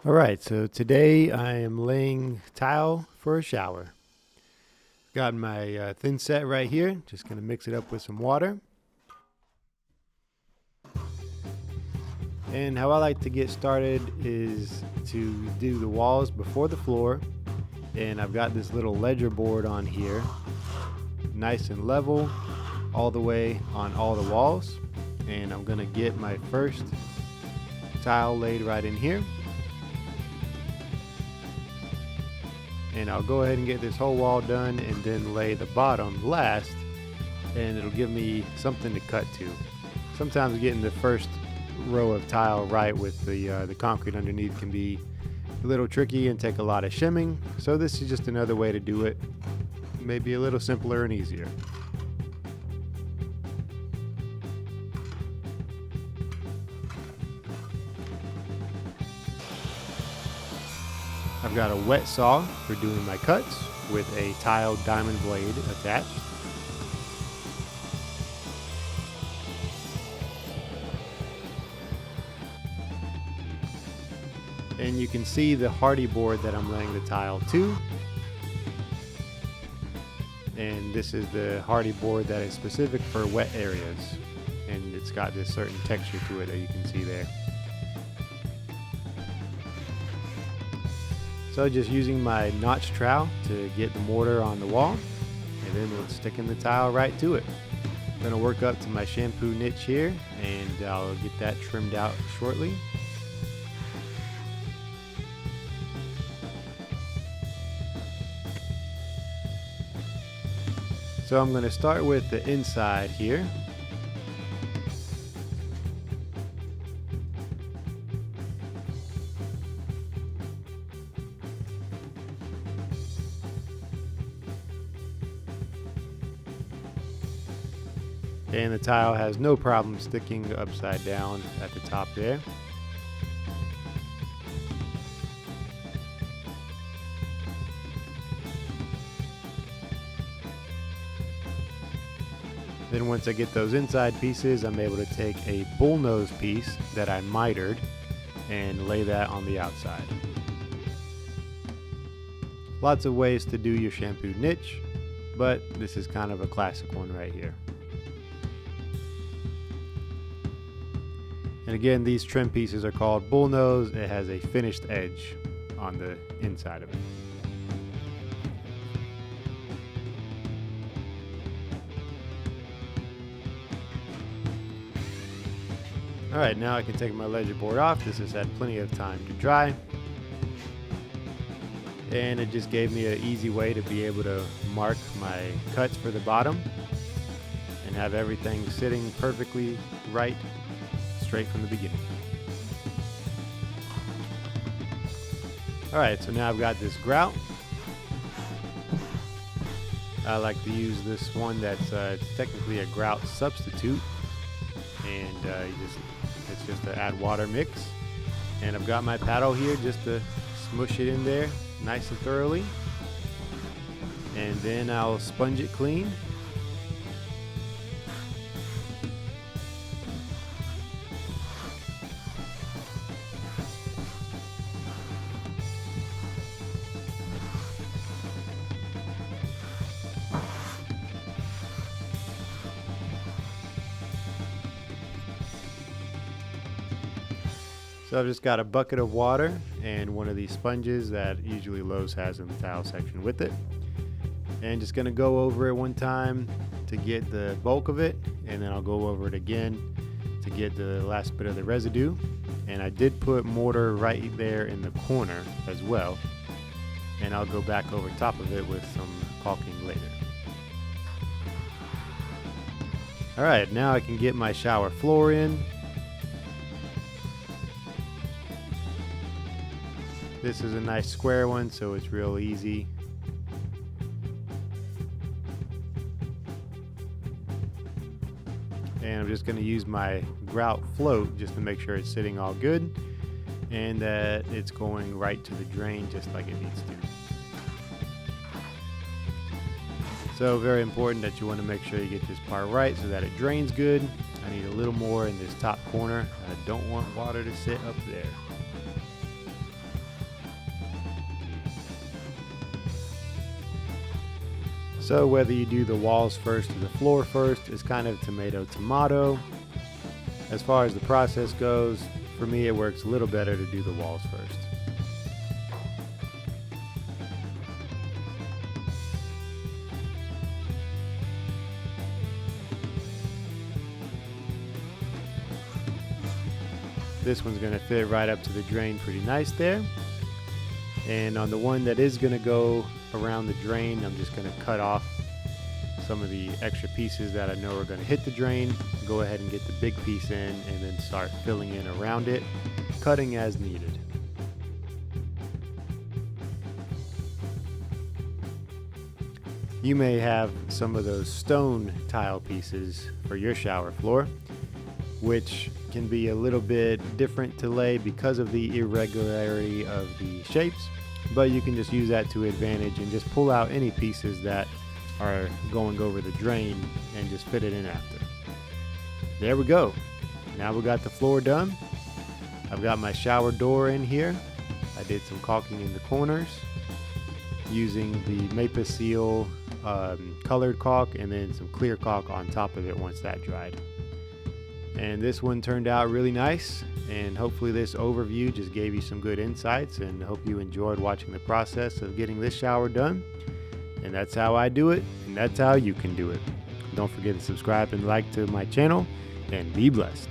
All right, so today I am laying tile for a shower. Got my thin set right here. Just going to mix it up with some water. And how I like to get started is to do the walls before the floor. And I've got this little ledger board on here, nice and level all the way on all the walls. And I'm going to get my first tile laid right in here. And I'll go ahead and get this whole wall done and then lay the bottom last, and it'll give me something to cut to. Sometimes getting the first row of tile right with the concrete underneath can be a little tricky and take a lot of shimming, so this is just another way to do it, maybe a little simpler and easier. I've got a wet saw for doing my cuts with a tiled diamond blade attached. And you can see the hardy board that I'm laying the tile to. And this is the hardy board that is specific for wet areas. And it's got this certain texture to it that you can see there. So just using my notch trowel to get the mortar on the wall, and then we're sticking the tile right to it. I'm going to work up to my shampoo niche here, and I'll get that trimmed out shortly. So I'm going to start with the inside here. And the tile has no problem sticking upside down at the top there. Then once I get those inside pieces, I'm able to take a bullnose piece that I mitered and lay that on the outside. Lots of ways to do your shampoo niche, but this is kind of a classic one right here. And again, these trim pieces are called bullnose. It has a finished edge on the inside of it. Alright, now I can take my ledger board off. This has had plenty of time to dry. And it just gave me an easy way to be able to mark my cuts for the bottom and have everything sitting perfectly right straight from the beginning. Alright, so now I've got this grout. I like to use this one that's technically a grout substitute, and it's just to add water mix. And I've got my paddle here just to smush it in there nice and thoroughly, and then I'll sponge it clean. So I've just got a bucket of water and one of these sponges that usually Lowe's has in the tile section with it. And just gonna go over it one time to get the bulk of it, and then I'll go over it again to get the last bit of the residue. And I did put mortar right there in the corner as well. And I'll go back over top of it with some caulking later. Alright, now I can get my shower floor in. This is a nice square one, so it's real easy. And I'm just going to use my grout float just to make sure it's sitting all good and that it's going right to the drain just like it needs to. So very important that you want to make sure you get this part right so that it drains good. I need a little more in this top corner. I don't want water to sit up there. So whether you do the walls first or the floor first is kind of tomato. As far as the process goes, for me it works a little better to do the walls first. This one's going to fit right up to the drain pretty nice there. And on the one that is going to go around the drain, I'm just going to cut off some of the extra pieces that I know are going to hit the drain. Go ahead and get the big piece in and then start filling in around it, cutting as needed. You may have some of those stone tile pieces for your shower floor, which can be a little bit different to lay because of the irregularity of the shapes, but you can just use that to advantage and just pull out any pieces that are going over the drain and just fit it in after. There we go. Now we got the floor done. I've got my shower door in here. I did some caulking in the corners using the Maple Seal colored caulk and then some clear caulk on top of it once that dried. And this one turned out really nice, and hopefully this overview just gave you some good insights, and hope you enjoyed watching the process of getting this shower done. And that's how I do it, and that's how you can do it. Don't forget to subscribe and like to my channel, and be blessed.